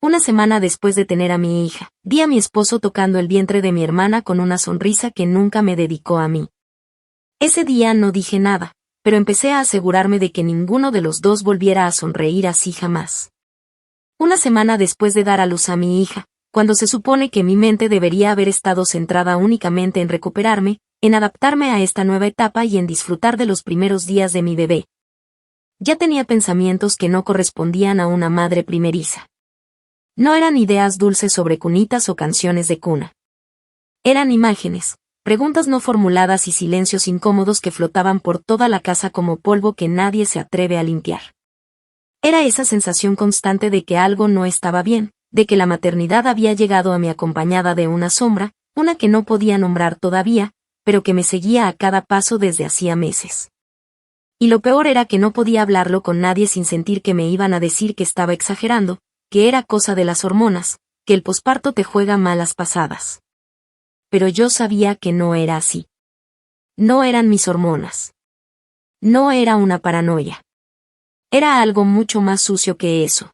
Una semana después de tener a mi hija, vi a mi esposo tocando el vientre de mi hermana con una sonrisa que nunca me dedicó a mí. Ese día no dije nada, pero empecé a asegurarme de que ninguno de los dos volviera a sonreír así jamás. Una semana después de dar a luz a mi hija, cuando se supone que mi mente debería haber estado centrada únicamente en recuperarme, en adaptarme a esta nueva etapa y en disfrutar de los primeros días de mi bebé, ya tenía pensamientos que no correspondían a una madre primeriza. No eran ideas dulces sobre cunitas o canciones de cuna. Eran imágenes, preguntas no formuladas y silencios incómodos que flotaban por toda la casa como polvo que nadie se atreve a limpiar. Era esa sensación constante de que algo no estaba bien, de que la maternidad había llegado a mí acompañada de una sombra, una que no podía nombrar todavía, pero que me seguía a cada paso desde hacía meses. Y lo peor era que no podía hablarlo con nadie sin sentir que me iban a decir que estaba exagerando, que era cosa de las hormonas, que el posparto te juega malas pasadas. Pero yo sabía que no era así. No eran mis hormonas. No era una paranoia. Era algo mucho más sucio que eso.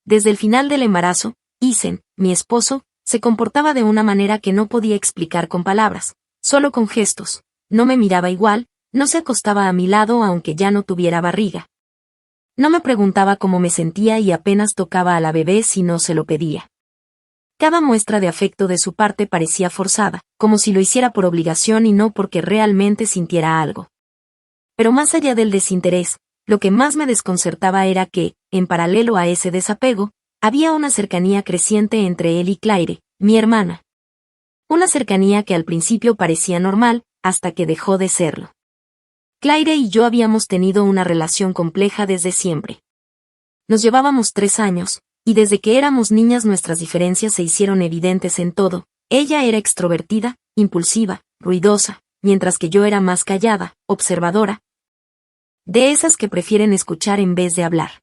Desde el final del embarazo, Isen, mi esposo, se comportaba de una manera que no podía explicar con palabras, solo con gestos. No me miraba igual, no se acostaba a mi lado aunque ya no tuviera barriga. No me preguntaba cómo me sentía y apenas tocaba a la bebé si no se lo pedía. Cada muestra de afecto de su parte parecía forzada, como si lo hiciera por obligación y no porque realmente sintiera algo. Pero más allá del desinterés, lo que más me desconcertaba era que, en paralelo a ese desapego, había una cercanía creciente entre él y Claire, mi hermana. Una cercanía que al principio parecía normal, hasta que dejó de serlo. Claire y yo habíamos tenido una relación compleja desde siempre. Nos llevábamos 3 años, y desde que éramos niñas nuestras diferencias se hicieron evidentes en todo. Ella era extrovertida, impulsiva, ruidosa, mientras que yo era más callada, observadora. De esas que prefieren escuchar en vez de hablar.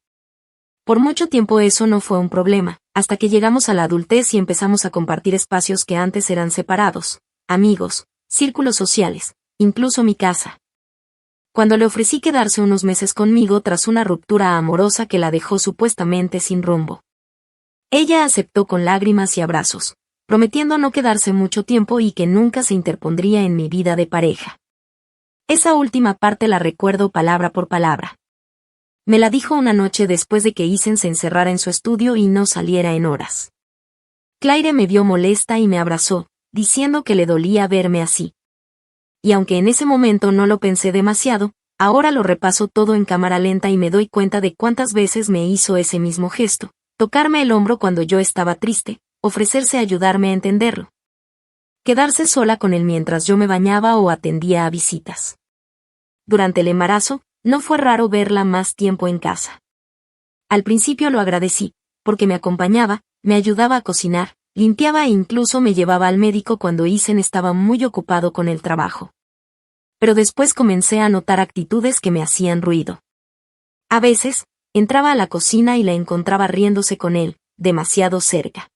Por mucho tiempo eso no fue un problema, hasta que llegamos a la adultez y empezamos a compartir espacios que antes eran separados, amigos, círculos sociales, incluso mi casa. Cuando le ofrecí quedarse unos meses conmigo tras una ruptura amorosa que la dejó supuestamente sin rumbo. Ella aceptó con lágrimas y abrazos, prometiendo no quedarse mucho tiempo y que nunca se interpondría en mi vida de pareja. Esa última parte la recuerdo palabra por palabra. Me la dijo una noche después de que Isen se encerrara en su estudio y no saliera en horas. Claire me vio molesta y me abrazó, diciendo que le dolía verme así. Y aunque en ese momento no lo pensé demasiado, ahora lo repaso todo en cámara lenta y me doy cuenta de cuántas veces me hizo ese mismo gesto, tocarme el hombro cuando yo estaba triste, ofrecerse a ayudarme a entenderlo. Quedarse sola con él mientras yo me bañaba o atendía a visitas. Durante el embarazo, no fue raro verla más tiempo en casa. Al principio lo agradecí, porque me acompañaba, me ayudaba a cocinar, limpiaba e incluso me llevaba al médico cuando Isen estaba muy ocupado con el trabajo. Pero después comencé a notar actitudes que me hacían ruido. A veces, entraba a la cocina y la encontraba riéndose con él, demasiado cerca.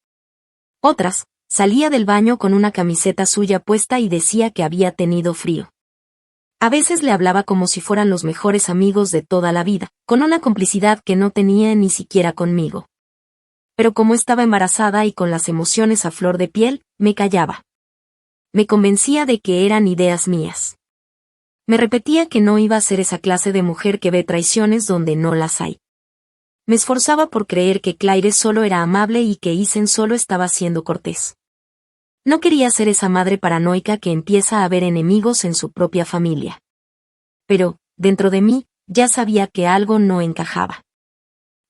Otras, salía del baño con una camiseta suya puesta y decía que había tenido frío. A veces le hablaba como si fueran los mejores amigos de toda la vida, con una complicidad que no tenía ni siquiera conmigo. Pero como estaba embarazada y con las emociones a flor de piel, me callaba. Me convencía de que eran ideas mías. Me repetía que no iba a ser esa clase de mujer que ve traiciones donde no las hay. Me esforzaba por creer que Claire solo era amable y que Isen solo estaba siendo cortés. No quería ser esa madre paranoica que empieza a ver enemigos en su propia familia. Pero, dentro de mí, ya sabía que algo no encajaba.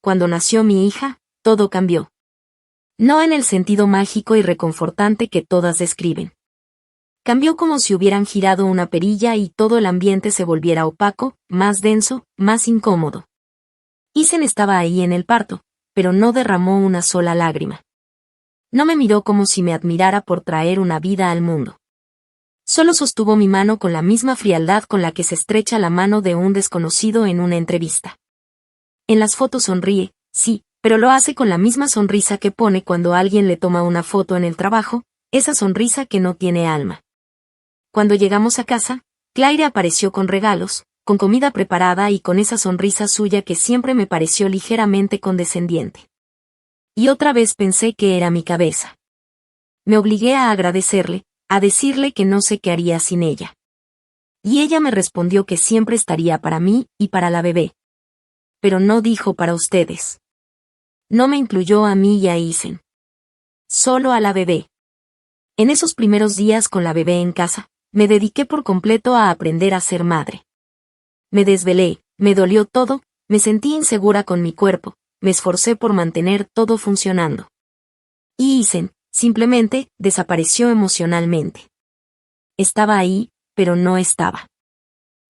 Cuando nació mi hija, todo cambió. No en el sentido mágico y reconfortante que todas describen. Cambió como si hubieran girado una perilla y todo el ambiente se volviera opaco, más denso, más incómodo. Isen estaba ahí en el parto, pero no derramó una sola lágrima. No me miró como si me admirara por traer una vida al mundo. Solo sostuvo mi mano con la misma frialdad con la que se estrecha la mano de un desconocido en una entrevista. En las fotos sonríe, sí, pero lo hace con la misma sonrisa que pone cuando alguien le toma una foto en el trabajo, esa sonrisa que no tiene alma. Cuando llegamos a casa, Claire apareció con regalos, con comida preparada y con esa sonrisa suya que siempre me pareció ligeramente condescendiente. Y otra vez pensé que era mi cabeza. Me obligué a agradecerle, a decirle que no sé qué haría sin ella. Y ella me respondió que siempre estaría para mí y para la bebé. Pero no dijo para ustedes. No me incluyó a mí y a Isen. Solo a la bebé. En esos primeros días con la bebé en casa, me dediqué por completo a aprender a ser madre. Me desvelé, me dolió todo, me sentí insegura con mi cuerpo, me esforcé por mantener todo funcionando. Y Isen, simplemente, desapareció emocionalmente. Estaba ahí, pero no estaba.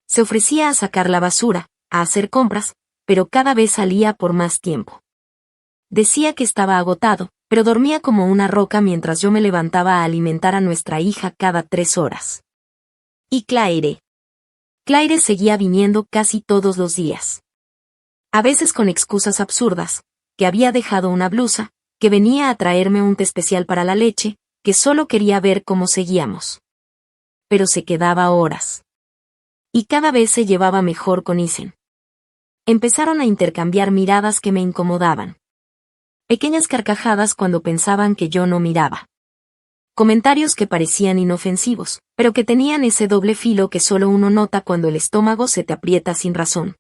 Se ofrecía a sacar la basura, a hacer compras, pero cada vez salía por más tiempo. Decía que estaba agotado, pero dormía como una roca mientras yo me levantaba a alimentar a nuestra hija cada 3 horas. Y Claire. Claire seguía viniendo casi todos los días. A veces con excusas absurdas, que había dejado una blusa, que venía a traerme un té especial para la leche, que solo quería ver cómo seguíamos. Pero se quedaba horas. Y cada vez se llevaba mejor con Isen. Empezaron a intercambiar miradas que me incomodaban. Pequeñas carcajadas cuando pensaban que yo no miraba. Comentarios que parecían inofensivos, pero que tenían ese doble filo que solo uno nota cuando el estómago se te aprieta sin razón.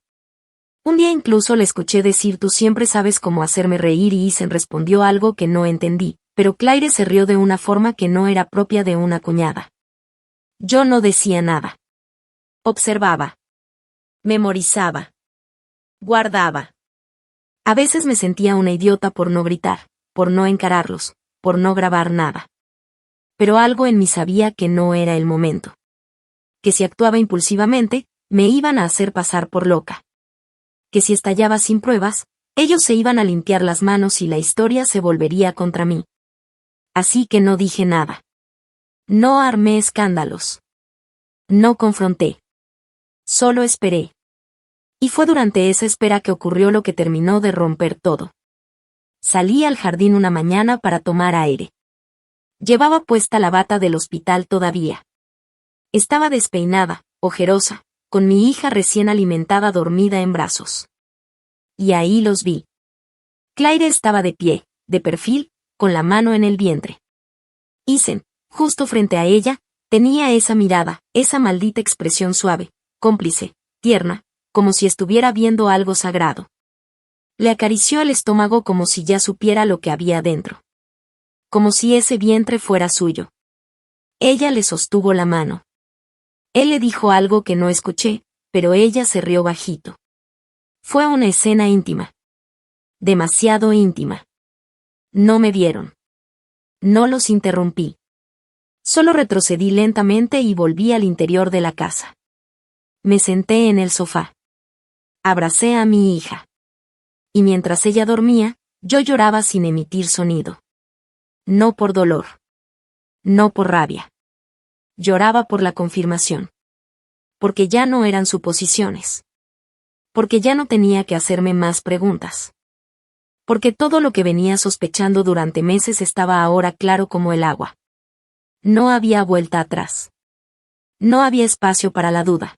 Un día incluso le escuché decir tú siempre sabes cómo hacerme reír y Isen respondió algo que no entendí, pero Claire se rió de una forma que no era propia de una cuñada. Yo no decía nada. Observaba. Memorizaba. Guardaba. A veces me sentía una idiota por no gritar, por no encararlos, por no grabar nada. Pero algo en mí sabía que no era el momento. Que si actuaba impulsivamente, me iban a hacer pasar por loca. Que si estallaba sin pruebas, ellos se iban a limpiar las manos y la historia se volvería contra mí. Así que no dije nada. No armé escándalos. No confronté. Solo esperé. Y fue durante esa espera que ocurrió lo que terminó de romper todo. Salí al jardín una mañana para tomar aire. Llevaba puesta la bata del hospital todavía. Estaba despeinada, ojerosa, con mi hija recién alimentada dormida en brazos. Y ahí los vi. Claire estaba de pie, de perfil, con la mano en el vientre. Isen, justo frente a ella, tenía esa mirada, esa maldita expresión suave, cómplice, tierna, como si estuviera viendo algo sagrado. Le acarició el estómago como si ya supiera lo que había dentro. Como si ese vientre fuera suyo. Ella le sostuvo la mano. Él le dijo algo que no escuché, pero ella se rió bajito. Fue una escena íntima. Demasiado íntima. No me vieron. No los interrumpí. Solo retrocedí lentamente y volví al interior de la casa. Me senté en el sofá. Abracé a mi hija. Y mientras ella dormía, yo lloraba sin emitir sonido. No por dolor. No por rabia. Lloraba por la confirmación. Porque ya no eran suposiciones. Porque ya no tenía que hacerme más preguntas. Porque todo lo que venía sospechando durante meses estaba ahora claro como el agua. No había vuelta atrás. No había espacio para la duda.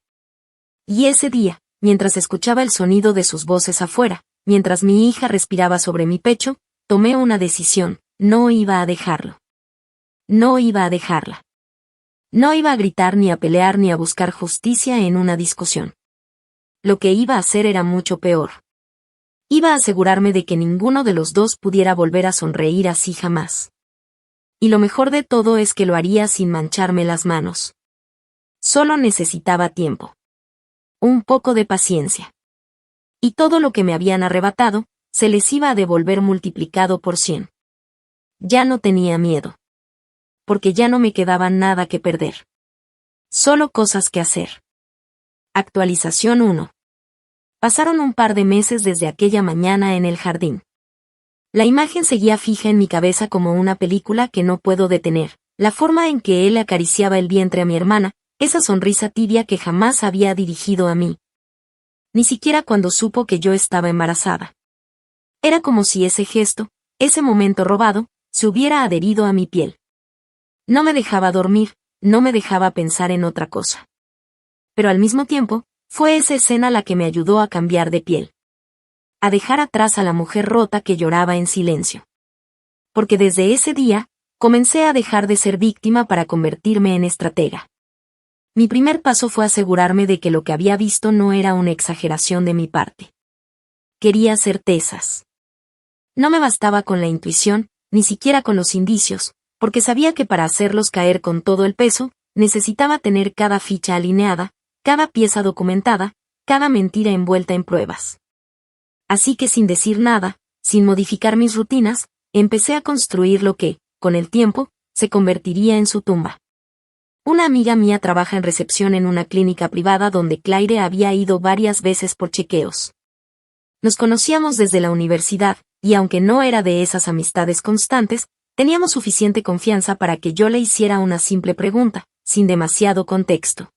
Y ese día, mientras escuchaba el sonido de sus voces afuera, mientras mi hija respiraba sobre mi pecho, tomé una decisión, no iba a dejarlo. No iba a dejarla. No iba a gritar ni a pelear ni a buscar justicia en una discusión. Lo que iba a hacer era mucho peor. Iba a asegurarme de que ninguno de los dos pudiera volver a sonreír así jamás. Y lo mejor de todo es que lo haría sin mancharme las manos. Solo necesitaba tiempo. Un poco de paciencia. Y todo lo que me habían arrebatado, se les iba a devolver multiplicado por 100. Ya no tenía miedo. Porque ya no me quedaba nada que perder. Solo cosas que hacer. Actualización 1. Pasaron un par de meses desde aquella mañana en el jardín. La imagen seguía fija en mi cabeza como una película que no puedo detener, la forma en que él acariciaba el vientre a mi hermana, esa sonrisa tibia que jamás había dirigido a mí. Ni siquiera cuando supo que yo estaba embarazada. Era como si ese gesto, ese momento robado, se hubiera adherido a mi piel. No me dejaba dormir, no me dejaba pensar en otra cosa. Pero al mismo tiempo, fue esa escena la que me ayudó a cambiar de piel. A dejar atrás a la mujer rota que lloraba en silencio. porque desde ese día, comencé a dejar de ser víctima para convertirme en estratega. Mi primer paso fue asegurarme de que lo que había visto no era una exageración de mi parte. Quería certezas. No me bastaba con la intuición, ni siquiera con los indicios, porque sabía que para hacerlos caer con todo el peso, necesitaba tener cada ficha alineada, cada pieza documentada, cada mentira envuelta en pruebas. Así que sin decir nada, sin modificar mis rutinas, empecé a construir lo que, con el tiempo, se convertiría en su tumba. Una amiga mía trabaja en recepción en una clínica privada donde Claire había ido varias veces por chequeos. Nos conocíamos desde la universidad, y aunque no era de esas amistades constantes, teníamos suficiente confianza para que yo le hiciera una simple pregunta, sin demasiado contexto.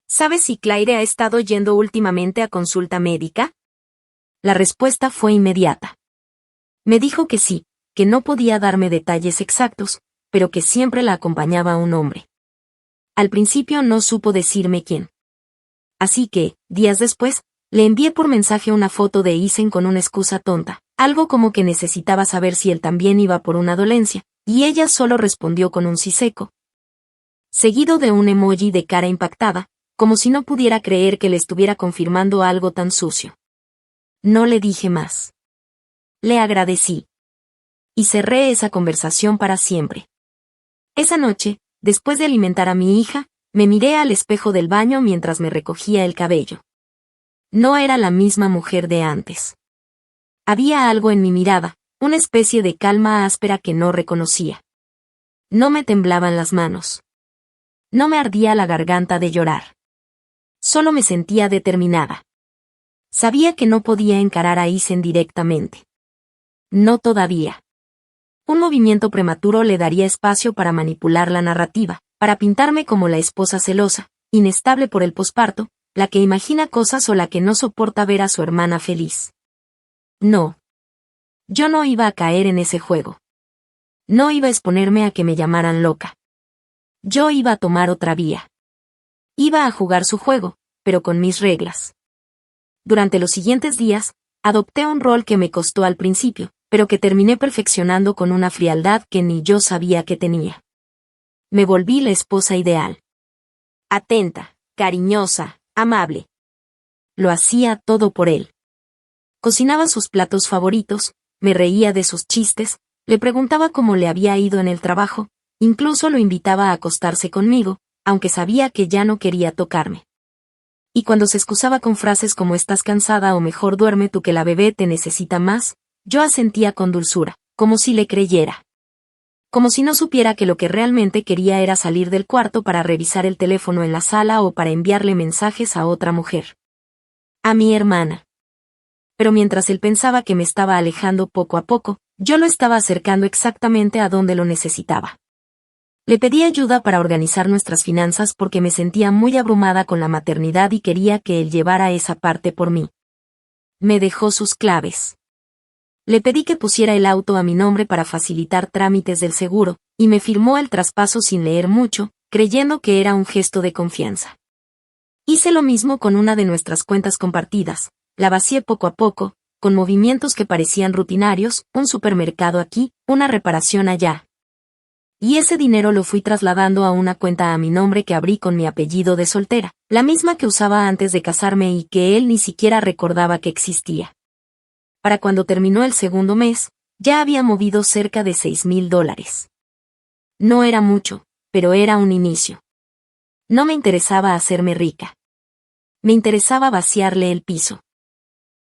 ¿Sabes si Claire ha estado yendo últimamente a consulta médica? La respuesta fue inmediata. Me dijo que sí, que no podía darme detalles exactos, pero que siempre la acompañaba un hombre. Al principio no supo decirme quién. Así que, días después, le envié por mensaje una foto de Isen con una excusa tonta, algo como que necesitaba saber si él también iba por una dolencia, y ella solo respondió con un sí seco, seguido de un emoji de cara impactada, como si no pudiera creer que le estuviera confirmando algo tan sucio. No le dije más. Le agradecí. Y cerré esa conversación para siempre. Esa noche, después de alimentar a mi hija, me miré al espejo del baño mientras me recogía el cabello. No era la misma mujer de antes. Había algo en mi mirada, una especie de calma áspera que no reconocía. No me temblaban las manos. No me ardía la garganta de llorar. Solo me sentía determinada. Sabía que no podía encarar a Isen directamente. No todavía. Un movimiento prematuro le daría espacio para manipular la narrativa, para pintarme como la esposa celosa, inestable por el posparto, la que imagina cosas o la que no soporta ver a su hermana feliz. No. Yo no iba a caer en ese juego. No iba a exponerme a que me llamaran loca. Yo iba a tomar otra vía. Iba a jugar su juego, pero con mis reglas. Durante los siguientes días, adopté un rol que me costó al principio, pero que terminé perfeccionando con una frialdad que ni yo sabía que tenía. Me volví la esposa ideal. Atenta, cariñosa, amable. Lo hacía todo por él. Cocinaba sus platos favoritos, me reía de sus chistes, le preguntaba cómo le había ido en el trabajo, incluso lo invitaba a acostarse conmigo, aunque sabía que ya no quería tocarme. Y cuando se excusaba con frases como estás cansada o mejor duerme tú que la bebé te necesita más, yo asentía con dulzura, como si le creyera. Como si no supiera que lo que realmente quería era salir del cuarto para revisar el teléfono en la sala o para enviarle mensajes a otra mujer. A mi hermana. Pero mientras él pensaba que me estaba alejando poco a poco, yo lo estaba acercando exactamente a donde lo necesitaba. Le pedí ayuda para organizar nuestras finanzas porque me sentía muy abrumada con la maternidad y quería que él llevara esa parte por mí. Me dejó sus claves. Le pedí que pusiera el auto a mi nombre para facilitar trámites del seguro, y me firmó el traspaso sin leer mucho, creyendo que era un gesto de confianza. Hice lo mismo con una de nuestras cuentas compartidas, la vacié poco a poco, con movimientos que parecían rutinarios, un supermercado aquí, una reparación allá. Y ese dinero lo fui trasladando a una cuenta a mi nombre que abrí con mi apellido de soltera, la misma que usaba antes de casarme y que él ni siquiera recordaba que existía. Para cuando terminó el segundo mes, ya había movido cerca de $6,000. No era mucho, pero era un inicio. No me interesaba hacerme rica. Me interesaba vaciarle el piso.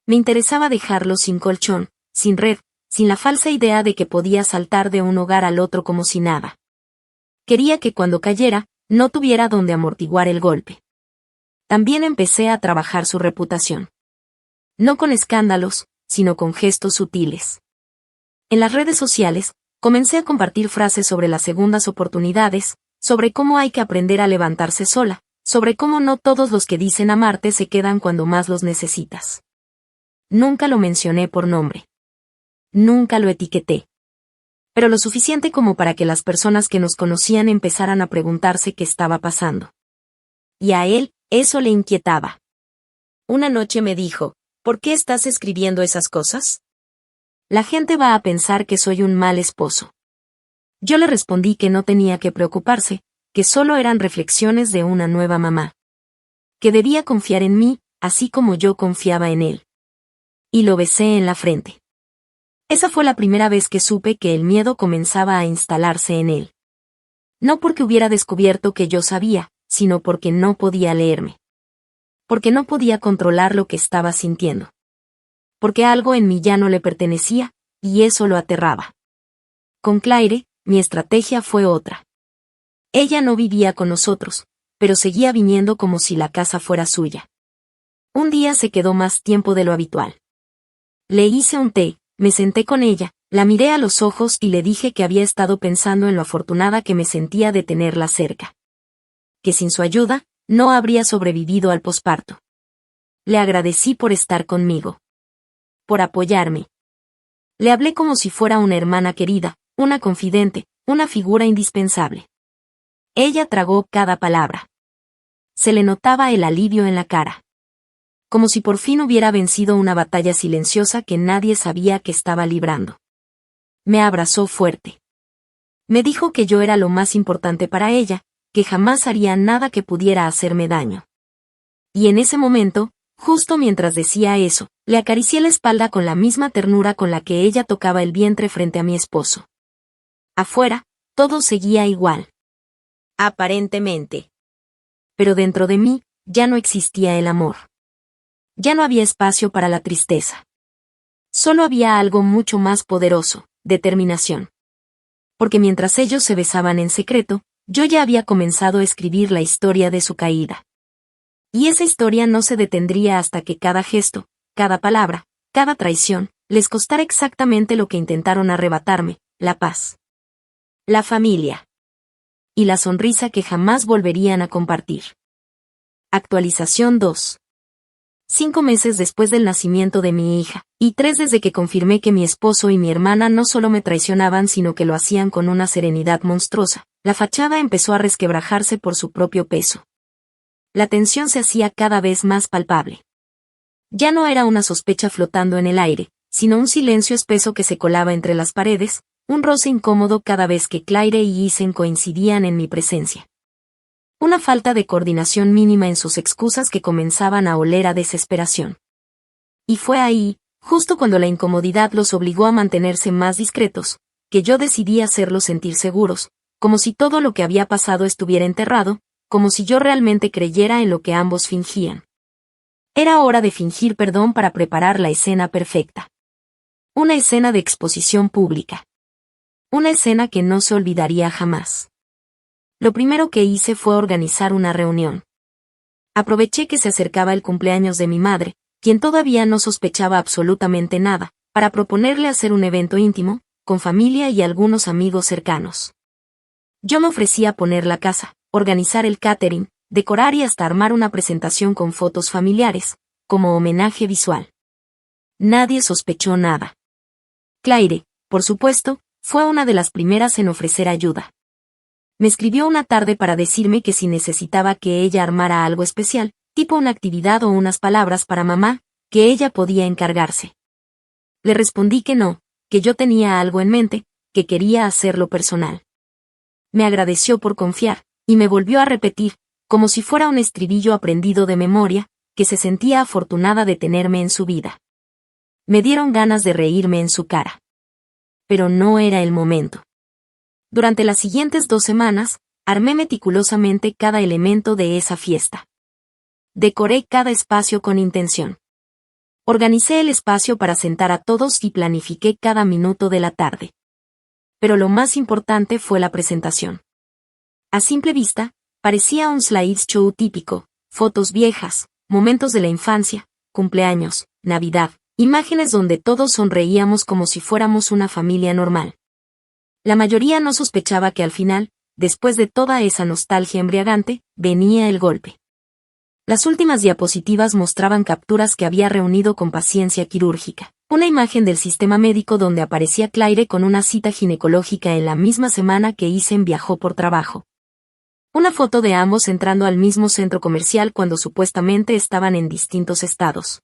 Me interesaba dejarlo sin colchón, sin red, sin la falsa idea de que podía saltar de un hogar al otro como si nada. Quería que cuando cayera, no tuviera donde amortiguar el golpe. También empecé a trabajar su reputación. No con escándalos, sino con gestos sutiles. En las redes sociales, comencé a compartir frases sobre las segundas oportunidades, sobre cómo hay que aprender a levantarse sola, sobre cómo no todos los que dicen amarte se quedan cuando más los necesitas. Nunca lo mencioné por nombre. Nunca lo etiqueté. Pero lo suficiente como para que las personas que nos conocían empezaran a preguntarse qué estaba pasando. Y a él, eso le inquietaba. Una noche me dijo, ¿por qué estás escribiendo esas cosas? La gente va a pensar que soy un mal esposo. Yo le respondí que no tenía que preocuparse, que solo eran reflexiones de una nueva mamá. Que debía confiar en mí, así como yo confiaba en él. Y lo besé en la frente. Esa fue la primera vez que supe que el miedo comenzaba a instalarse en él. No porque hubiera descubierto que yo sabía, sino porque no podía leerme. Porque no podía controlar lo que estaba sintiendo. Porque algo en mí ya no le pertenecía, y eso lo aterraba. Con Claire, mi estrategia fue otra. Ella no vivía con nosotros, pero seguía viniendo como si la casa fuera suya. Un día se quedó más tiempo de lo habitual. Le hice un té, me senté con ella, la miré a los ojos y le dije que había estado pensando en lo afortunada que me sentía de tenerla cerca. Que sin su ayuda, no habría sobrevivido al posparto. Le agradecí por estar conmigo. Por apoyarme. Le hablé como si fuera una hermana querida, una confidente, una figura indispensable. Ella tragó cada palabra. Se le notaba el alivio en la cara. Como si por fin hubiera vencido una batalla silenciosa que nadie sabía que estaba librando. Me abrazó fuerte. Me dijo que yo era lo más importante para ella, que jamás haría nada que pudiera hacerme daño. Y en ese momento, justo mientras decía eso, le acaricié la espalda con la misma ternura con la que ella tocaba el vientre frente a mi esposo. Afuera, todo seguía igual. Aparentemente. Pero dentro de mí, ya no existía el amor. Ya no había espacio para la tristeza. Solo había algo mucho más poderoso, determinación. Porque mientras ellos se besaban en secreto, yo ya había comenzado a escribir la historia de su caída. Y esa historia no se detendría hasta que cada gesto, cada palabra, cada traición, les costara exactamente lo que intentaron arrebatarme, la paz. La familia. Y la sonrisa que jamás volverían a compartir. Actualización 2. 5 meses después del nacimiento de mi hija, y 3 desde que confirmé que mi esposo y mi hermana no solo me traicionaban sino que lo hacían con una serenidad monstruosa, la fachada empezó a resquebrajarse por su propio peso. La tensión se hacía cada vez más palpable. Ya no era una sospecha flotando en el aire, sino un silencio espeso que se colaba entre las paredes, un roce incómodo cada vez que Claire y Isen coincidían en mi presencia. Una falta de coordinación mínima en sus excusas que comenzaban a oler a desesperación. Y fue ahí, justo cuando la incomodidad los obligó a mantenerse más discretos, que yo decidí hacerlos sentir seguros, como si todo lo que había pasado estuviera enterrado, como si yo realmente creyera en lo que ambos fingían. Era hora de fingir perdón para preparar la escena perfecta. Una escena de exposición pública. Una escena que no se olvidaría jamás. Lo primero que hice fue organizar una reunión. Aproveché que se acercaba el cumpleaños de mi madre, quien todavía no sospechaba absolutamente nada, para proponerle hacer un evento íntimo, con familia y algunos amigos cercanos. Yo me ofrecí a poner la casa, organizar el catering, decorar y hasta armar una presentación con fotos familiares, como homenaje visual. Nadie sospechó nada. Claire, por supuesto, fue una de las primeras en ofrecer ayuda. Me escribió una tarde para decirme que si necesitaba que ella armara algo especial, tipo una actividad o unas palabras para mamá, que ella podía encargarse. Le respondí que no, que yo tenía algo en mente, que quería hacerlo personal. Me agradeció por confiar, y me volvió a repetir, como si fuera un estribillo aprendido de memoria, que se sentía afortunada de tenerme en su vida. Me dieron ganas de reírme en su cara. Pero no era el momento. Durante las siguientes 2 semanas, armé meticulosamente cada elemento de esa fiesta. Decoré cada espacio con intención. Organicé el espacio para sentar a todos y planifiqué cada minuto de la tarde. Pero lo más importante fue la presentación. A simple vista, parecía un slideshow típico, fotos viejas, momentos de la infancia, cumpleaños, Navidad, imágenes donde todos sonreíamos como si fuéramos una familia normal. La mayoría no sospechaba que al final, después de toda esa nostalgia embriagante, venía el golpe. Las últimas diapositivas mostraban capturas que había reunido con paciencia quirúrgica. Una imagen del sistema médico donde aparecía Claire con una cita ginecológica en la misma semana que Isen viajó por trabajo. Una foto de ambos entrando al mismo centro comercial cuando supuestamente estaban en distintos estados.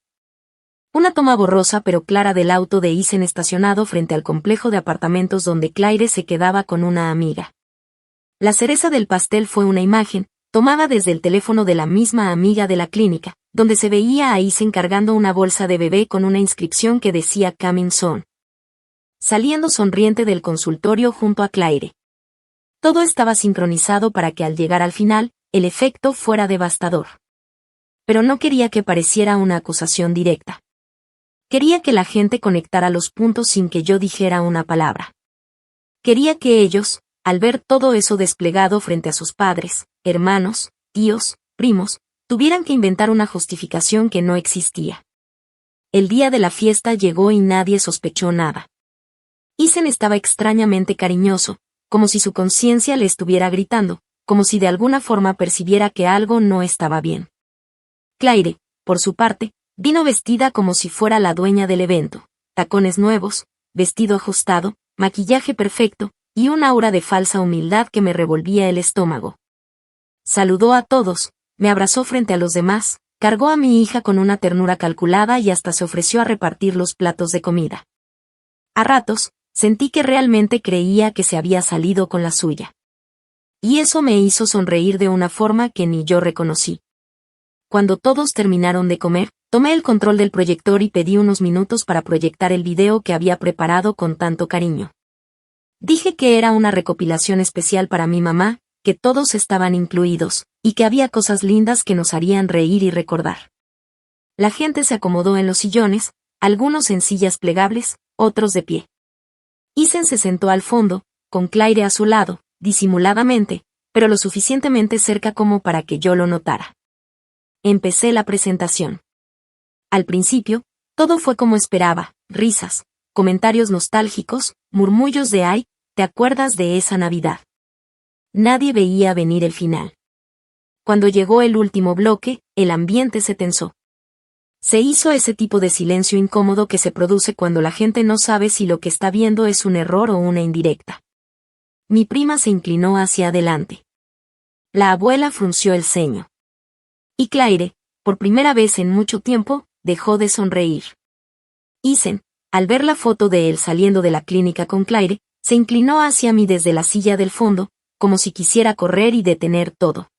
Una toma borrosa pero clara del auto de Isen estacionado frente al complejo de apartamentos donde Claire se quedaba con una amiga. La cereza del pastel fue una imagen, tomada desde el teléfono de la misma amiga de la clínica, donde se veía a Isen cargando una bolsa de bebé con una inscripción que decía Coming Soon. Saliendo sonriente del consultorio junto a Claire. Todo estaba sincronizado para que al llegar al final, el efecto fuera devastador. Pero no quería que pareciera una acusación directa. Quería que la gente conectara los puntos sin que yo dijera una palabra. Quería que ellos, al ver todo eso desplegado frente a sus padres, hermanos, tíos, primos, tuvieran que inventar una justificación que no existía. El día de la fiesta llegó y nadie sospechó nada. Isen estaba extrañamente cariñoso, como si su conciencia le estuviera gritando, como si de alguna forma percibiera que algo no estaba bien. Claire, por su parte, vino vestida como si fuera la dueña del evento, tacones nuevos, vestido ajustado, maquillaje perfecto, y un aura de falsa humildad que me revolvía el estómago. Saludó a todos, me abrazó frente a los demás, cargó a mi hija con una ternura calculada y hasta se ofreció a repartir los platos de comida. A ratos, sentí que realmente creía que se había salido con la suya. Y eso me hizo sonreír de una forma que ni yo reconocí. Cuando todos terminaron de comer, tomé el control del proyector y pedí unos minutos para proyectar el video que había preparado con tanto cariño. Dije que era una recopilación especial para mi mamá, que todos estaban incluidos, y que había cosas lindas que nos harían reír y recordar. La gente se acomodó en los sillones, algunos en sillas plegables, otros de pie. Isen se sentó al fondo, con Claire a su lado, disimuladamente, pero lo suficientemente cerca como para que yo lo notara. Empecé la presentación. Al principio, todo fue como esperaba, risas, comentarios nostálgicos, murmullos de «ay, ¿te acuerdas de esa Navidad?». Nadie veía venir el final. Cuando llegó el último bloque, el ambiente se tensó. Se hizo ese tipo de silencio incómodo que se produce cuando la gente no sabe si lo que está viendo es un error o una indirecta. Mi prima se inclinó hacia adelante. La abuela frunció el ceño. Y Claire, por primera vez en mucho tiempo, dejó de sonreír. Isen, al ver la foto de él saliendo de la clínica con Claire, se inclinó hacia mí desde la silla del fondo, como si quisiera correr y detener todo.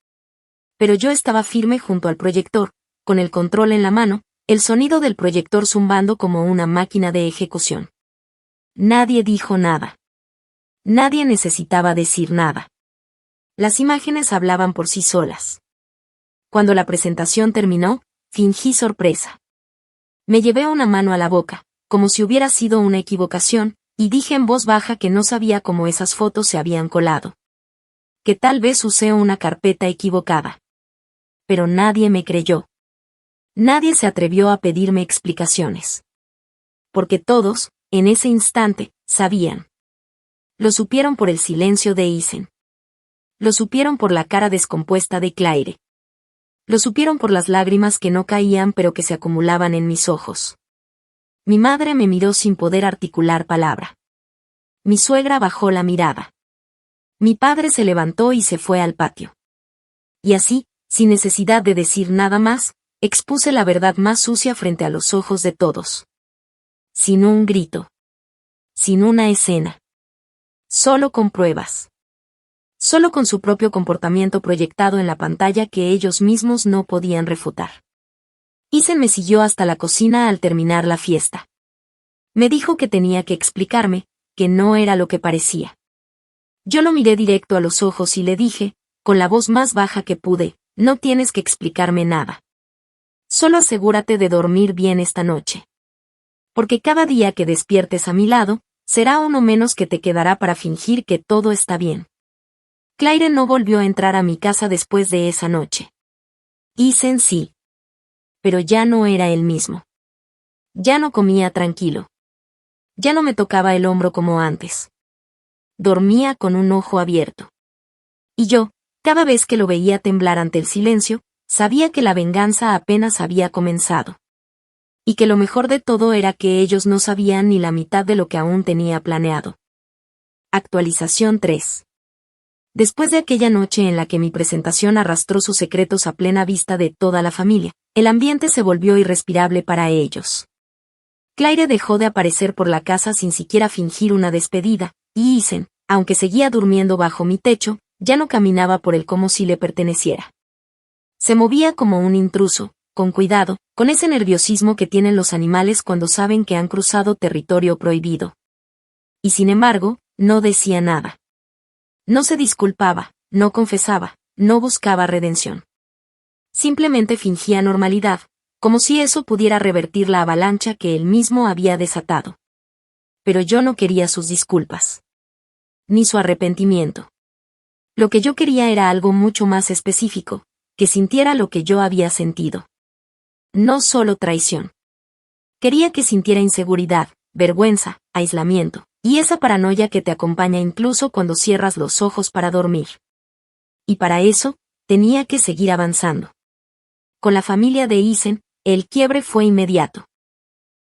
Pero yo estaba firme junto al proyector, con el control en la mano, el sonido del proyector zumbando como una máquina de ejecución. Nadie dijo nada. Nadie necesitaba decir nada. Las imágenes hablaban por sí solas. Cuando la presentación terminó, fingí sorpresa. Me llevé una mano a la boca, como si hubiera sido una equivocación, y dije en voz baja que no sabía cómo esas fotos se habían colado. Que tal vez usé una carpeta equivocada. Pero nadie me creyó. Nadie se atrevió a pedirme explicaciones. Porque todos, en ese instante, sabían. Lo supieron por el silencio de Isen. Lo supieron por la cara descompuesta de Claire. Lo supieron por las lágrimas que no caían pero que se acumulaban en mis ojos. Mi madre me miró sin poder articular palabra. Mi suegra bajó la mirada. Mi padre se levantó y se fue al patio. Y así, sin necesidad de decir nada más, expuse la verdad más sucia frente a los ojos de todos. Sin un grito. Sin una escena. Solo con pruebas. Solo con su propio comportamiento proyectado en la pantalla que ellos mismos no podían refutar. Isen me siguió hasta la cocina al terminar la fiesta. Me dijo que tenía que explicarme, que no era lo que parecía. Yo lo miré directo a los ojos y le dije, con la voz más baja que pude, no tienes que explicarme nada. Solo asegúrate de dormir bien esta noche. Porque cada día que despiertes a mi lado, será uno menos que te quedará para fingir que todo está bien. Claire no volvió a entrar a mi casa después de esa noche. Isen sí. Pero ya no era el mismo. Ya no comía tranquilo. Ya no me tocaba el hombro como antes. Dormía con un ojo abierto. Y yo, cada vez que lo veía temblar ante el silencio, sabía que la venganza apenas había comenzado. Y que lo mejor de todo era que ellos no sabían ni la mitad de lo que aún tenía planeado. Actualización 3. Después de aquella noche en la que mi presentación arrastró sus secretos a plena vista de toda la familia, el ambiente se volvió irrespirable para ellos. Claire dejó de aparecer por la casa sin siquiera fingir una despedida, y Isen, aunque seguía durmiendo bajo mi techo, ya no caminaba por él como si le perteneciera. Se movía como un intruso, con cuidado, con ese nerviosismo que tienen los animales cuando saben que han cruzado territorio prohibido. Y sin embargo, no decía nada. No se disculpaba, no confesaba, no buscaba redención. Simplemente fingía normalidad, como si eso pudiera revertir la avalancha que él mismo había desatado. Pero yo no quería sus disculpas. Ni su arrepentimiento. Lo que yo quería era algo mucho más específico, que sintiera lo que yo había sentido. No solo traición. Quería que sintiera inseguridad, vergüenza, aislamiento, y esa paranoia que te acompaña incluso cuando cierras los ojos para dormir. Y para eso, tenía que seguir avanzando. Con la familia de Isen, el quiebre fue inmediato.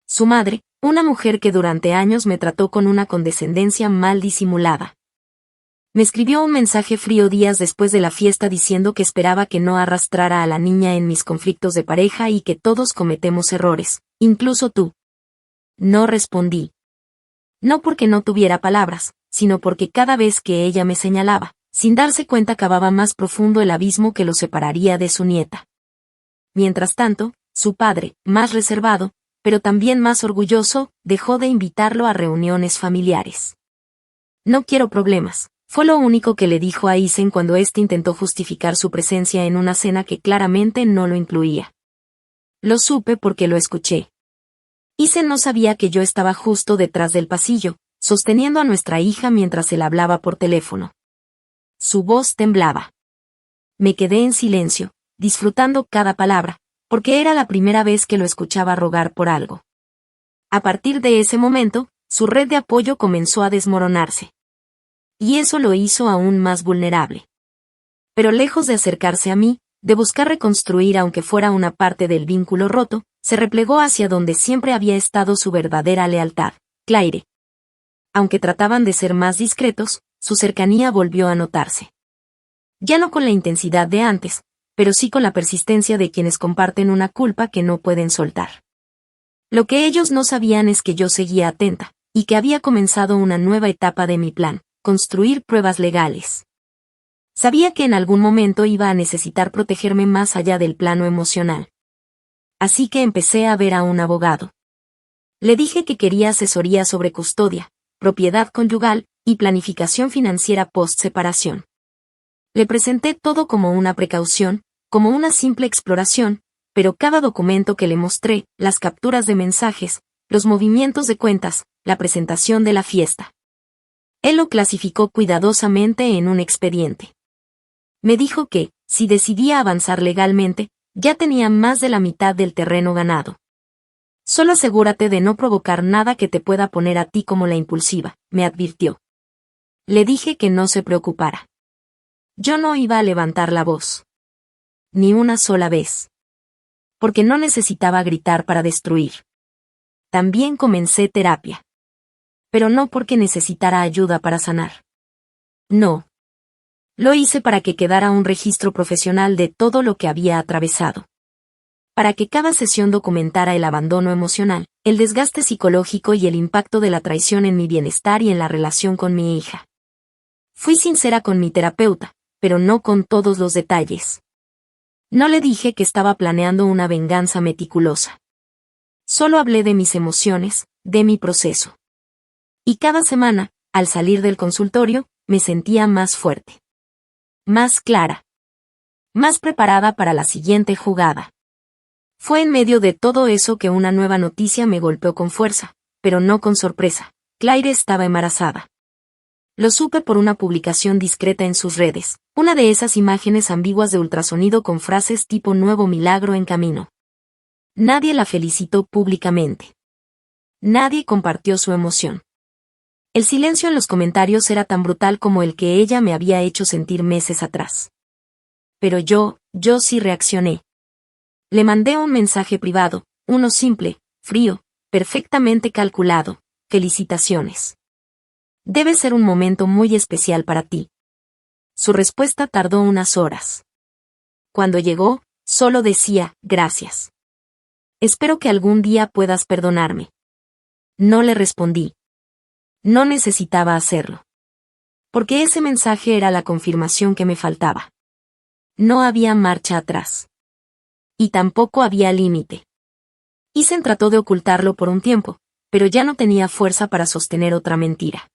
Su madre, una mujer que durante años me trató con una condescendencia mal disimulada. Me escribió un mensaje frío días después de la fiesta diciendo que esperaba que no arrastrara a la niña en mis conflictos de pareja y que todos cometemos errores, incluso tú. No respondí. No porque no tuviera palabras, sino porque cada vez que ella me señalaba, sin darse cuenta cavaba más profundo el abismo que lo separaría de su nieta. Mientras tanto, su padre, más reservado, pero también más orgulloso, dejó de invitarlo a reuniones familiares. No quiero problemas, fue lo único que le dijo a Isen cuando éste intentó justificar su presencia en una cena que claramente no lo incluía. Lo supe porque lo escuché. Isen no sabía que yo estaba justo detrás del pasillo, sosteniendo a nuestra hija mientras él hablaba por teléfono. Su voz temblaba. Me quedé en silencio, disfrutando cada palabra, porque era la primera vez que lo escuchaba rogar por algo. A partir de ese momento, su red de apoyo comenzó a desmoronarse. Y eso lo hizo aún más vulnerable. Pero lejos de acercarse a mí, de buscar reconstruir aunque fuera una parte del vínculo roto, se replegó hacia donde siempre había estado su verdadera lealtad, Claire. Aunque trataban de ser más discretos, su cercanía volvió a notarse. Ya no con la intensidad de antes, pero sí con la persistencia de quienes comparten una culpa que no pueden soltar. Lo que ellos no sabían es que yo seguía atenta, y que había comenzado una nueva etapa de mi plan, construir pruebas legales. Sabía que en algún momento iba a necesitar protegerme más allá del plano emocional. Así que empecé a ver a un abogado. Le dije que quería asesoría sobre custodia, propiedad conyugal y planificación financiera post-separación. Le presenté todo como una precaución, como una simple exploración, pero cada documento que le mostré, las capturas de mensajes, los movimientos de cuentas, la presentación de la fiesta. Él lo clasificó cuidadosamente en un expediente. Me dijo que, si decidía avanzar legalmente, ya tenía más de la mitad del terreno ganado. Solo asegúrate de no provocar nada que te pueda poner a ti como la impulsiva, me advirtió. Le dije que no se preocupara. Yo no iba a levantar la voz. Ni una sola vez. Porque no necesitaba gritar para destruir. También comencé terapia. Pero no porque necesitara ayuda para sanar. No. Lo hice para que quedara un registro profesional de todo lo que había atravesado. Para que cada sesión documentara el abandono emocional, el desgaste psicológico y el impacto de la traición en mi bienestar y en la relación con mi hija. Fui sincera con mi terapeuta, pero no con todos los detalles. No le dije que estaba planeando una venganza meticulosa. Solo hablé de mis emociones, de mi proceso. Y cada semana, al salir del consultorio, me sentía más fuerte. Más clara. Más preparada para la siguiente jugada. Fue en medio de todo eso que una nueva noticia me golpeó con fuerza, pero no con sorpresa. Claire estaba embarazada. Lo supe por una publicación discreta en sus redes, una de esas imágenes ambiguas de ultrasonido con frases tipo nuevo milagro en camino. Nadie la felicitó públicamente. Nadie compartió su emoción. El silencio en los comentarios era tan brutal como el que ella me había hecho sentir meses atrás. Pero yo sí reaccioné. Le mandé un mensaje privado, uno simple, frío, perfectamente calculado. Felicitaciones. Debe ser un momento muy especial para ti. Su respuesta tardó unas horas. Cuando llegó, solo decía, gracias. Espero que algún día puedas perdonarme. No le respondí. No necesitaba hacerlo. Porque ese mensaje era la confirmación que me faltaba. No había marcha atrás. Y tampoco había límite. Isen trató de ocultarlo por un tiempo, pero ya no tenía fuerza para sostener otra mentira.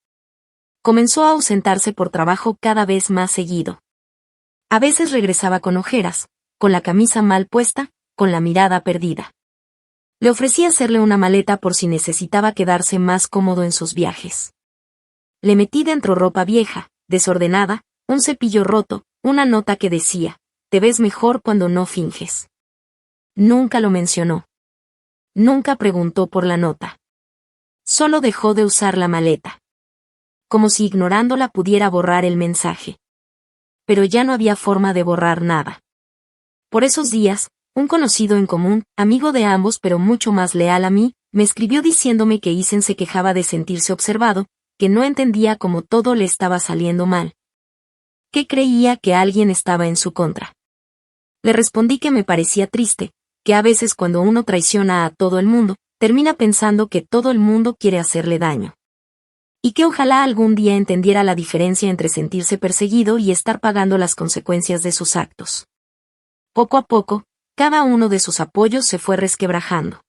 Comenzó a ausentarse por trabajo cada vez más seguido. A veces regresaba con ojeras, con la camisa mal puesta, con la mirada perdida. Le ofrecí hacerle una maleta por si necesitaba quedarse más cómodo en sus viajes. Le metí dentro ropa vieja, desordenada, un cepillo roto, una nota que decía, «Te ves mejor cuando no finges». Nunca lo mencionó. Nunca preguntó por la nota. Solo dejó de usar la maleta. Como si ignorándola pudiera borrar el mensaje. Pero ya no había forma de borrar nada. Por esos días, un conocido en común, amigo de ambos pero mucho más leal a mí, me escribió diciéndome que Isen se quejaba de sentirse observado, que no entendía cómo todo le estaba saliendo mal. Que creía que alguien estaba en su contra. Le respondí que me parecía triste, que a veces cuando uno traiciona a todo el mundo, termina pensando que todo el mundo quiere hacerle daño. Y que ojalá algún día entendiera la diferencia entre sentirse perseguido y estar pagando las consecuencias de sus actos. Poco a poco, cada uno de sus apoyos se fue resquebrajando.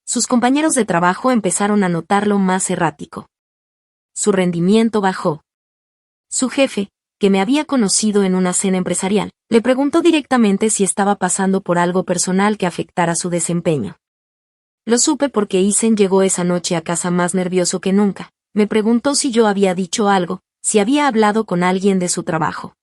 Sus compañeros de trabajo empezaron a notarlo más errático. Su rendimiento bajó. Su jefe, que me había conocido en una cena empresarial, le preguntó directamente si estaba pasando por algo personal que afectara su desempeño. Lo supe porque Isen llegó esa noche a casa más nervioso que nunca. Me preguntó si yo había dicho algo, si había hablado con alguien de su trabajo.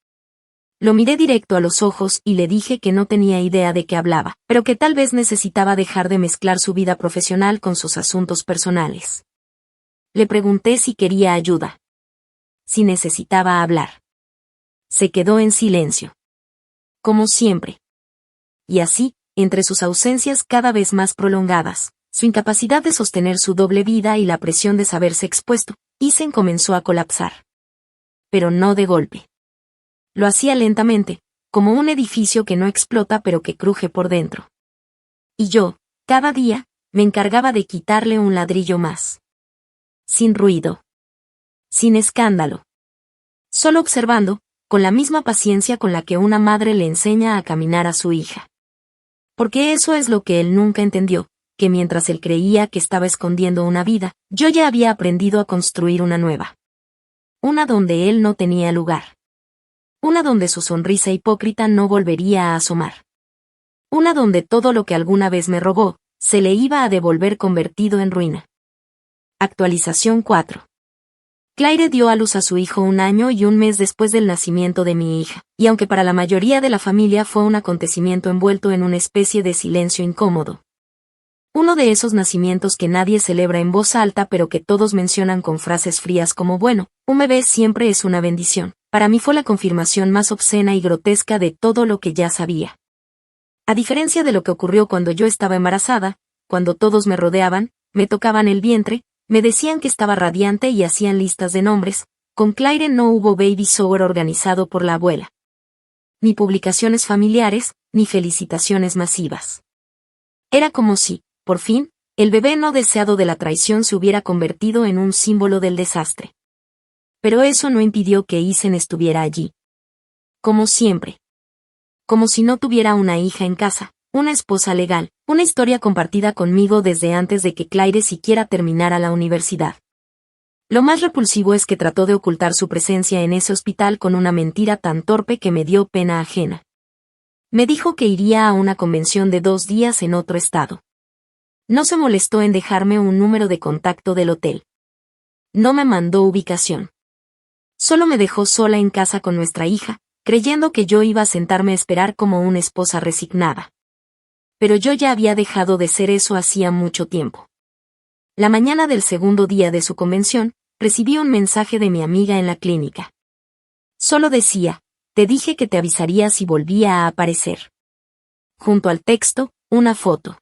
Lo miré directo a los ojos y le dije que no tenía idea de qué hablaba, pero que tal vez necesitaba dejar de mezclar su vida profesional con sus asuntos personales. Le pregunté si quería ayuda. Si necesitaba hablar. Se quedó en silencio. Como siempre. Y así, entre sus ausencias cada vez más prolongadas, su incapacidad de sostener su doble vida y la presión de saberse expuesto, Isen comenzó a colapsar. Pero no de golpe. Lo hacía lentamente, como un edificio que no explota pero que cruje por dentro. Y yo, cada día, me encargaba de quitarle un ladrillo más. Sin ruido. Sin escándalo. Solo observando, con la misma paciencia con la que una madre le enseña a caminar a su hija. Porque eso es lo que él nunca entendió, que mientras él creía que estaba escondiendo una vida, yo ya había aprendido a construir una nueva. Una donde él no tenía lugar. Una donde su sonrisa hipócrita no volvería a asomar. Una donde todo lo que alguna vez me robó, se le iba a devolver convertido en ruina. Actualización 4. Claire dio a luz a su hijo 1 año y 1 mes después del nacimiento de mi hija, y aunque para la mayoría de la familia fue un acontecimiento envuelto en una especie de silencio incómodo. Uno de esos nacimientos que nadie celebra en voz alta pero que todos mencionan con frases frías como bueno, un bebé siempre es una bendición. Para mí fue la confirmación más obscena y grotesca de todo lo que ya sabía. A diferencia de lo que ocurrió cuando yo estaba embarazada, cuando todos me rodeaban, me tocaban el vientre, me decían que estaba radiante y hacían listas de nombres, con Claire no hubo baby shower organizado por la abuela. Ni publicaciones familiares, ni felicitaciones masivas. Era como si, por fin, el bebé no deseado de la traición se hubiera convertido en un símbolo del desastre. Pero eso no impidió que Isen estuviera allí. Como siempre. Como si no tuviera una hija en casa, una esposa legal, una historia compartida conmigo desde antes de que Claire siquiera terminara la universidad. Lo más repulsivo es que trató de ocultar su presencia en ese hospital con una mentira tan torpe que me dio pena ajena. Me dijo que iría a una convención de 2 días en otro estado. No se molestó en dejarme un número de contacto del hotel. No me mandó ubicación. Solo me dejó sola en casa con nuestra hija, creyendo que yo iba a sentarme a esperar como una esposa resignada. Pero yo ya había dejado de ser eso hacía mucho tiempo. La mañana del segundo día de su convención, recibí un mensaje de mi amiga en la clínica. Solo decía, te dije que te avisaría si volvía a aparecer. Junto al texto, una foto.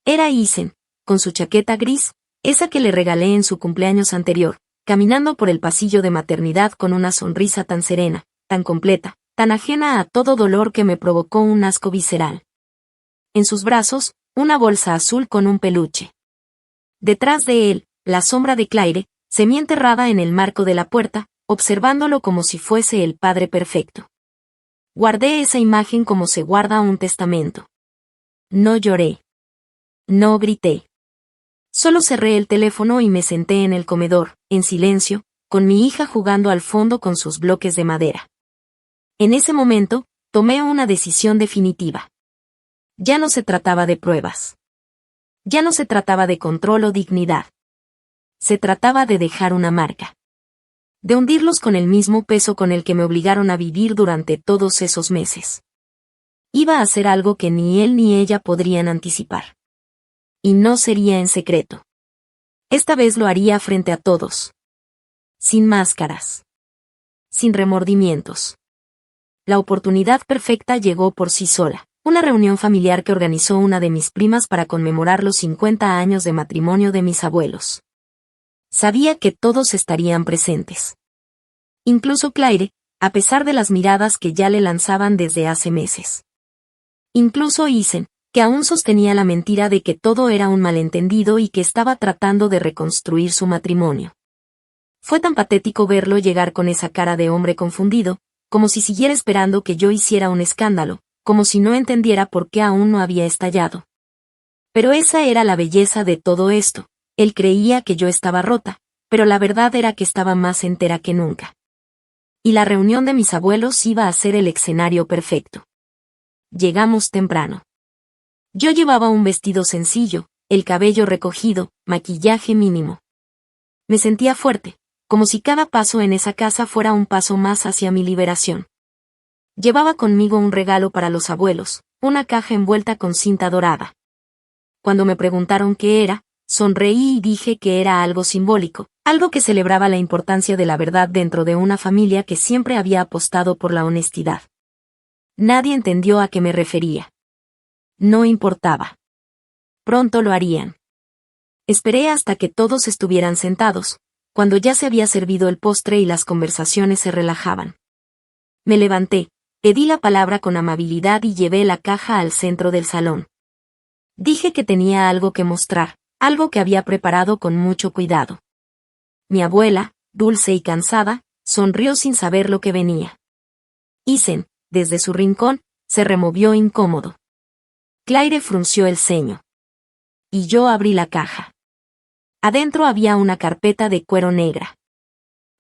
Era Isen, con su chaqueta gris, esa que le regalé en su cumpleaños anterior, caminando por el pasillo de maternidad con una sonrisa tan serena, tan completa, tan ajena a todo dolor que me provocó un asco visceral. En sus brazos, una bolsa azul con un peluche. Detrás de él, la sombra de Claire, semía enterrada en el marco de la puerta, observándolo como si fuese el Padre Perfecto. Guardé esa imagen como se guarda un testamento. No lloré. No grité. Solo cerré el teléfono y me senté en el comedor, en silencio, con mi hija jugando al fondo con sus bloques de madera. En ese momento, tomé una decisión definitiva. Ya no se trataba de pruebas. Ya no se trataba de control o dignidad. Se trataba de dejar una marca. De hundirlos con el mismo peso con el que me obligaron a vivir durante todos esos meses. Iba a hacer algo que ni él ni ella podrían anticipar. Y no sería en secreto. Esta vez lo haría frente a todos. Sin máscaras. Sin remordimientos. La oportunidad perfecta llegó por sí sola. Una reunión familiar que organizó una de mis primas para conmemorar los 50 años de matrimonio de mis abuelos. Sabía que todos estarían presentes. Incluso Claire, a pesar de las miradas que ya le lanzaban desde hace meses. Incluso Isen, que aún sostenía la mentira de que todo era un malentendido y que estaba tratando de reconstruir su matrimonio. Fue tan patético verlo llegar con esa cara de hombre confundido, como si siguiera esperando que yo hiciera un escándalo, como si no entendiera por qué aún no había estallado. Pero esa era la belleza de todo esto. Él creía que yo estaba rota, pero la verdad era que estaba más entera que nunca. Y la reunión de mis abuelos iba a ser el escenario perfecto. Llegamos temprano. Yo llevaba un vestido sencillo, el cabello recogido, maquillaje mínimo. Me sentía fuerte, como si cada paso en esa casa fuera un paso más hacia mi liberación. Llevaba conmigo un regalo para los abuelos, una caja envuelta con cinta dorada. Cuando me preguntaron qué era, sonreí y dije que era algo simbólico, algo que celebraba la importancia de la verdad dentro de una familia que siempre había apostado por la honestidad. Nadie entendió a qué me refería. No importaba. Pronto lo harían. Esperé hasta que todos estuvieran sentados, cuando ya se había servido el postre y las conversaciones se relajaban. Me levanté, pedí la palabra con amabilidad y llevé la caja al centro del salón. Dije que tenía algo que mostrar, algo que había preparado con mucho cuidado. Mi abuela, dulce y cansada, sonrió sin saber lo que venía. Isen, desde su rincón, se removió incómodo. Claire frunció el ceño. Y yo abrí la caja. Adentro había una carpeta de cuero negra.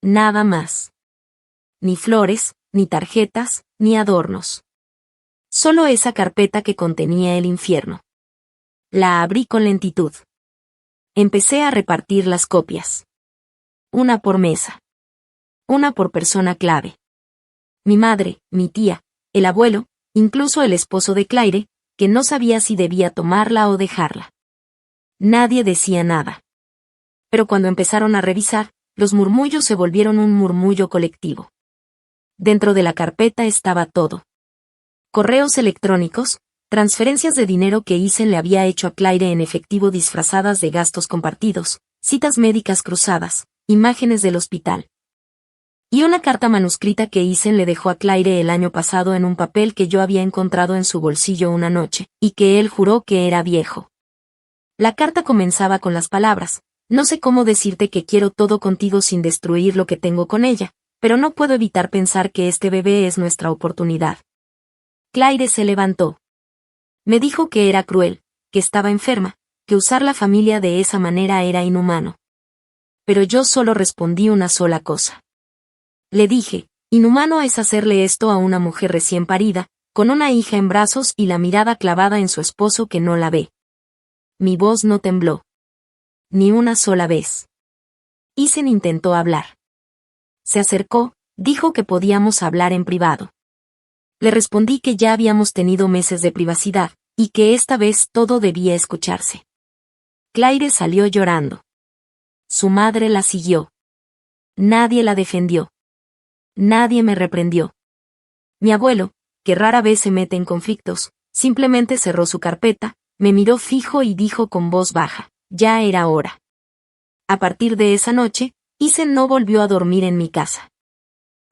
Nada más. Ni flores, ni tarjetas, ni adornos. Solo esa carpeta que contenía el infierno. La abrí con lentitud. Empecé a repartir las copias. Una por mesa. Una por persona clave. Mi madre, mi tía, el abuelo, incluso el esposo de Claire, que no sabía si debía tomarla o dejarla. Nadie decía nada. Pero cuando empezaron a revisar, los murmullos se volvieron un murmullo colectivo. Dentro de la carpeta estaba todo. Correos electrónicos, transferencias de dinero que Isen le había hecho a Claire en efectivo disfrazadas de gastos compartidos, citas médicas cruzadas, imágenes del hospital. Y una carta manuscrita que Isen le dejó a Claire el año pasado en un papel que yo había encontrado en su bolsillo una noche, y que él juró que era viejo. La carta comenzaba con las palabras: no sé cómo decirte que quiero todo contigo sin destruir lo que tengo con ella, pero no puedo evitar pensar que este bebé es nuestra oportunidad. Claire se levantó. Me dijo que era cruel, que estaba enferma, que usar la familia de esa manera era inhumano. Pero yo solo respondí una sola cosa. Le dije: inhumano es hacerle esto a una mujer recién parida, con una hija en brazos y la mirada clavada en su esposo que no la ve. Mi voz no tembló. Ni una sola vez. Isen intentó hablar. Se acercó, dijo que podíamos hablar en privado. Le respondí que ya habíamos tenido meses de privacidad, y que esta vez todo debía escucharse. Claire salió llorando. Su madre la siguió. Nadie la defendió. Nadie me reprendió. Mi abuelo, que rara vez se mete en conflictos, simplemente cerró su carpeta, me miró fijo y dijo con voz baja: ya era hora. A partir de esa noche, Isen no volvió a dormir en mi casa.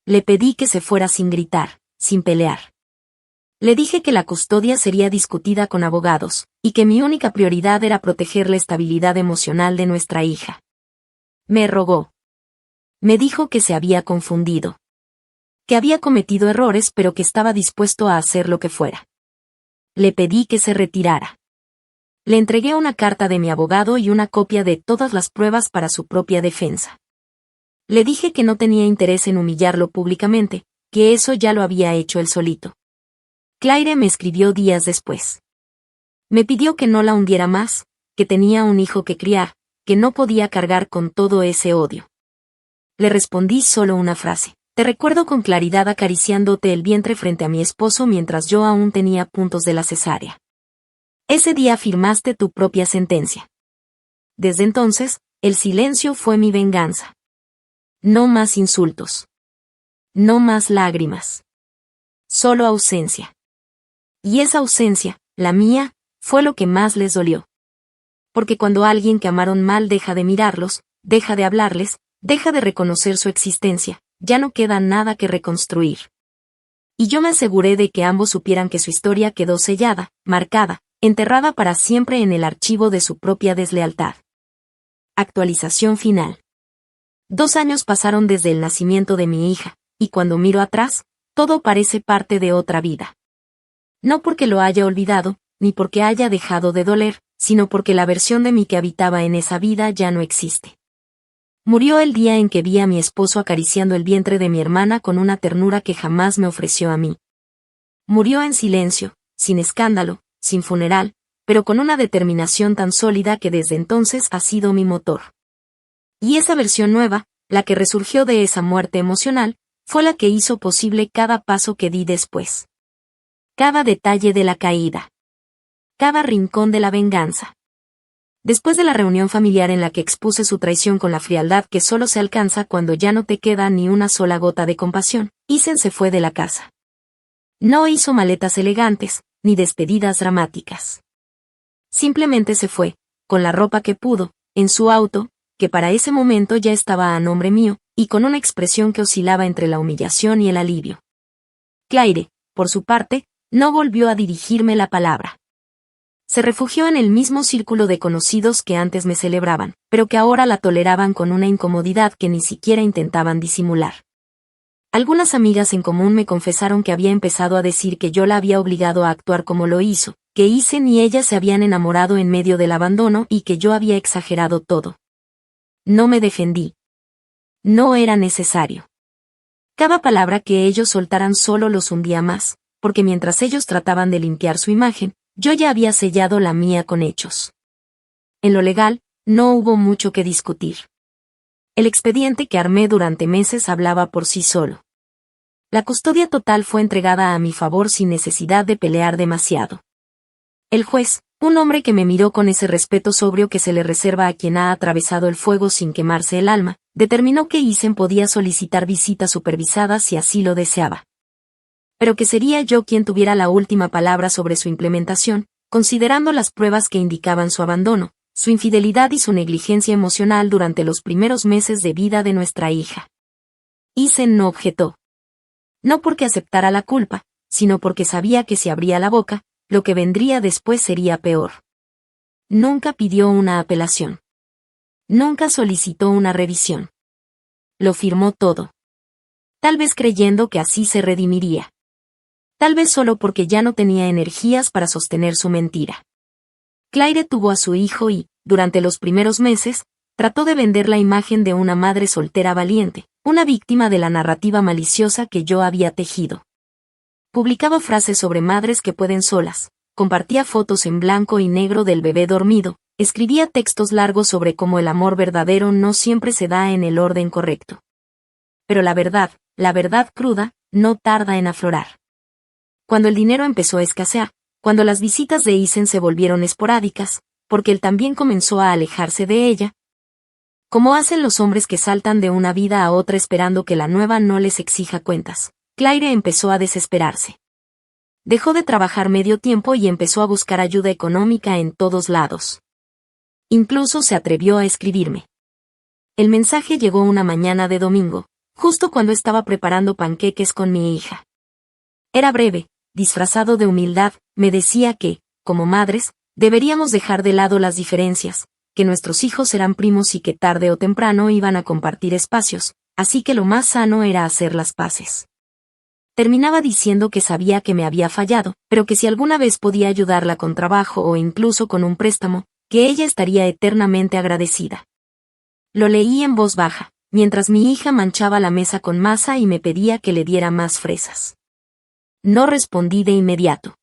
Le pedí que se fuera sin gritar, sin pelear. Le dije que la custodia sería discutida con abogados, y que mi única prioridad era proteger la estabilidad emocional de nuestra hija. Me rogó. Me dijo que se había confundido. Que había cometido errores pero que estaba dispuesto a hacer lo que fuera. Le pedí que se retirara. Le entregué una carta de mi abogado y una copia de todas las pruebas para su propia defensa. Le dije que no tenía interés en humillarlo públicamente, que eso ya lo había hecho él solito. Claire me escribió días después. Me pidió que no la hundiera más, que tenía un hijo que criar, que no podía cargar con todo ese odio. Le respondí solo una frase. Te recuerdo con claridad acariciándote el vientre frente a mi esposo mientras yo aún tenía puntos de la cesárea. Ese día firmaste tu propia sentencia. Desde entonces, el silencio fue mi venganza. No más insultos. No más lágrimas. Solo ausencia. Y esa ausencia, la mía, fue lo que más les dolió. Porque cuando alguien que amaron mal deja de mirarlos, deja de hablarles, deja de reconocer su existencia, ya no queda nada que reconstruir. Y yo me aseguré de que ambos supieran que su historia quedó sellada, marcada, enterrada para siempre en el archivo de su propia deslealtad. Actualización final. 2 años pasaron desde el nacimiento de mi hija, y cuando miro atrás, todo parece parte de otra vida. No porque lo haya olvidado, ni porque haya dejado de doler, sino porque la versión de mí que habitaba en esa vida ya no existe. Murió el día en que vi a mi esposo acariciando el vientre de mi hermana con una ternura que jamás me ofreció a mí. Murió en silencio, sin escándalo, sin funeral, pero con una determinación tan sólida que desde entonces ha sido mi motor. Y esa versión nueva, la que resurgió de esa muerte emocional, fue la que hizo posible cada paso que di después. Cada detalle de la caída. Cada rincón de la venganza. Después de la reunión familiar en la que expuse su traición con la frialdad que solo se alcanza cuando ya no te queda ni una sola gota de compasión, Isen se fue de la casa. No hizo maletas elegantes, ni despedidas dramáticas. Simplemente se fue, con la ropa que pudo, en su auto, que para ese momento ya estaba a nombre mío, y con una expresión que oscilaba entre la humillación y el alivio. Claire, por su parte, no volvió a dirigirme la palabra. Se refugió en el mismo círculo de conocidos que antes me celebraban, pero que ahora la toleraban con una incomodidad que ni siquiera intentaban disimular. Algunas amigas en común me confesaron que había empezado a decir que yo la había obligado a actuar como lo hizo, que Isen y ella se habían enamorado en medio del abandono y que yo había exagerado todo. No me defendí. No era necesario. Cada palabra que ellos soltaran solo los hundía más, porque mientras ellos trataban de limpiar su imagen, yo ya había sellado la mía con hechos. En lo legal, no hubo mucho que discutir. El expediente que armé durante meses hablaba por sí solo. La custodia total fue entregada a mi favor sin necesidad de pelear demasiado. El juez, un hombre que me miró con ese respeto sobrio que se le reserva a quien ha atravesado el fuego sin quemarse el alma, determinó que Isen podía solicitar visitas supervisadas si así lo deseaba. Pero que sería yo quien tuviera la última palabra sobre su implementación, considerando las pruebas que indicaban su abandono, su infidelidad y su negligencia emocional durante los primeros meses de vida de nuestra hija. Isen no objetó. No porque aceptara la culpa, sino porque sabía que si abría la boca, lo que vendría después sería peor. Nunca pidió una apelación. Nunca solicitó una revisión. Lo firmó todo. Tal vez creyendo que así se redimiría. Tal vez solo porque ya no tenía energías para sostener su mentira. Claire tuvo a su hijo y, durante los primeros meses, trató de vender la imagen de una madre soltera valiente, una víctima de la narrativa maliciosa que yo había tejido. Publicaba frases sobre madres que pueden solas, compartía fotos en blanco y negro del bebé dormido, escribía textos largos sobre cómo el amor verdadero no siempre se da en el orden correcto. Pero la verdad cruda, no tarda en aflorar. Cuando el dinero empezó a escasear, cuando las visitas de Isen se volvieron esporádicas, porque él también comenzó a alejarse de ella, como hacen los hombres que saltan de una vida a otra esperando que la nueva no les exija cuentas, Claire empezó a desesperarse. Dejó de trabajar medio tiempo y empezó a buscar ayuda económica en todos lados. Incluso se atrevió a escribirme. El mensaje llegó una mañana de domingo, justo cuando estaba preparando panqueques con mi hija. Era breve, disfrazado de humildad, me decía que, como madres, deberíamos dejar de lado las diferencias, que nuestros hijos eran primos y que tarde o temprano iban a compartir espacios, así que lo más sano era hacer las paces. Terminaba diciendo que sabía que me había fallado, pero que si alguna vez podía ayudarla con trabajo o incluso con un préstamo, que ella estaría eternamente agradecida. Lo leí en voz baja, mientras mi hija manchaba la mesa con masa y me pedía que le diera más fresas. No respondí de inmediato.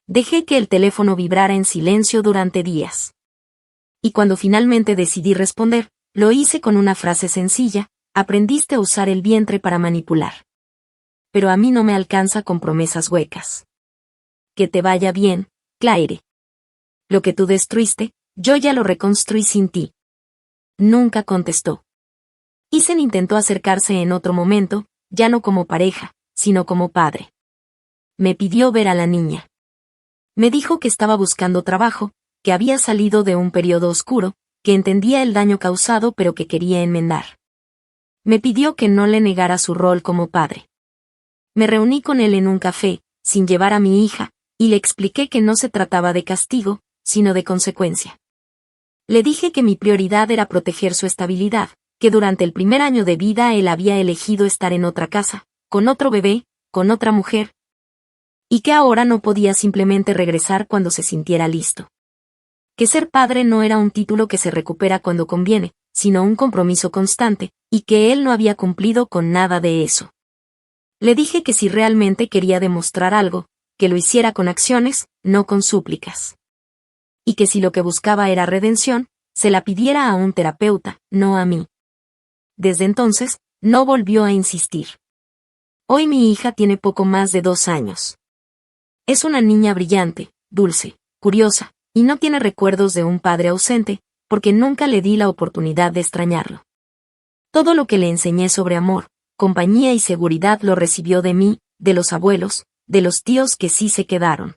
Dejé que el teléfono vibrara en silencio durante días. Y cuando finalmente decidí responder, lo hice con una frase sencilla: aprendiste a usar el vientre para manipular. Pero a mí no me alcanza con promesas huecas. Que te vaya bien, Claire. Lo que tú destruiste, yo ya lo reconstruí sin ti. Nunca contestó. Isen intentó acercarse en otro momento, ya no como pareja, sino como padre. Me pidió ver a la niña. Me dijo que estaba buscando trabajo, que había salido de un periodo oscuro, que entendía el daño causado pero que quería enmendar. Me pidió que no le negara su rol como padre. Me reuní con él en un café, sin llevar a mi hija, y le expliqué que no se trataba de castigo, sino de consecuencia. Le dije que mi prioridad era proteger su estabilidad, que durante el primer año de vida él había elegido estar en otra casa, con otro bebé, con otra mujer, y que ahora no podía simplemente regresar cuando se sintiera listo. Que ser padre no era un título que se recupera cuando conviene, sino un compromiso constante, y que él no había cumplido con nada de eso. Le dije que si realmente quería demostrar algo, que lo hiciera con acciones, no con súplicas. Y que si lo que buscaba era redención, se la pidiera a un terapeuta, no a mí. Desde entonces, no volvió a insistir. Hoy mi hija tiene poco más de 2 años. Es una niña brillante, dulce, curiosa, y no tiene recuerdos de un padre ausente, porque nunca le di la oportunidad de extrañarlo. Todo lo que le enseñé sobre amor, compañía y seguridad lo recibió de mí, de los abuelos, de los tíos que sí se quedaron.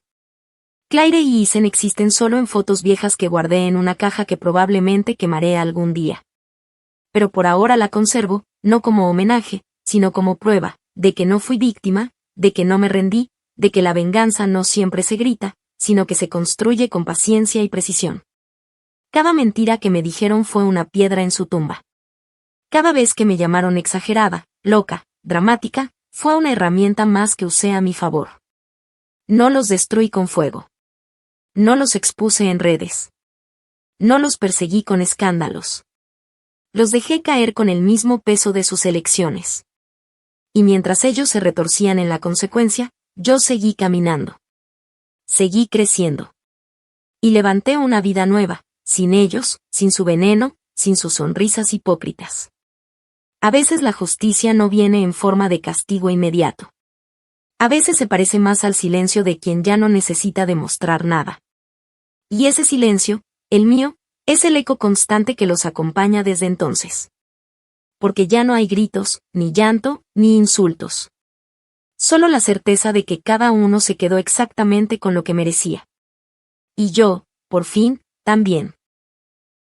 Claire y Isen existen solo en fotos viejas que guardé en una caja que probablemente quemaré algún día. Pero por ahora la conservo, no como homenaje, sino como prueba, de que no fui víctima, de que no me rendí, de que la venganza no siempre se grita, sino que se construye con paciencia y precisión. Cada mentira que me dijeron fue una piedra en su tumba. Cada vez que me llamaron exagerada, loca, dramática, fue una herramienta más que usé a mi favor. No los destruí con fuego. No los expuse en redes. No los perseguí con escándalos. Los dejé caer con el mismo peso de sus elecciones. Y mientras ellos se retorcían en la consecuencia, yo seguí caminando. Seguí creciendo. Y levanté una vida nueva, sin ellos, sin su veneno, sin sus sonrisas hipócritas. A veces la justicia no viene en forma de castigo inmediato. A veces se parece más al silencio de quien ya no necesita demostrar nada. Y ese silencio, el mío, es el eco constante que los acompaña desde entonces. Porque ya no hay gritos, ni llanto, ni insultos. Solo la certeza de que cada uno se quedó exactamente con lo que merecía. Y yo, por fin, también.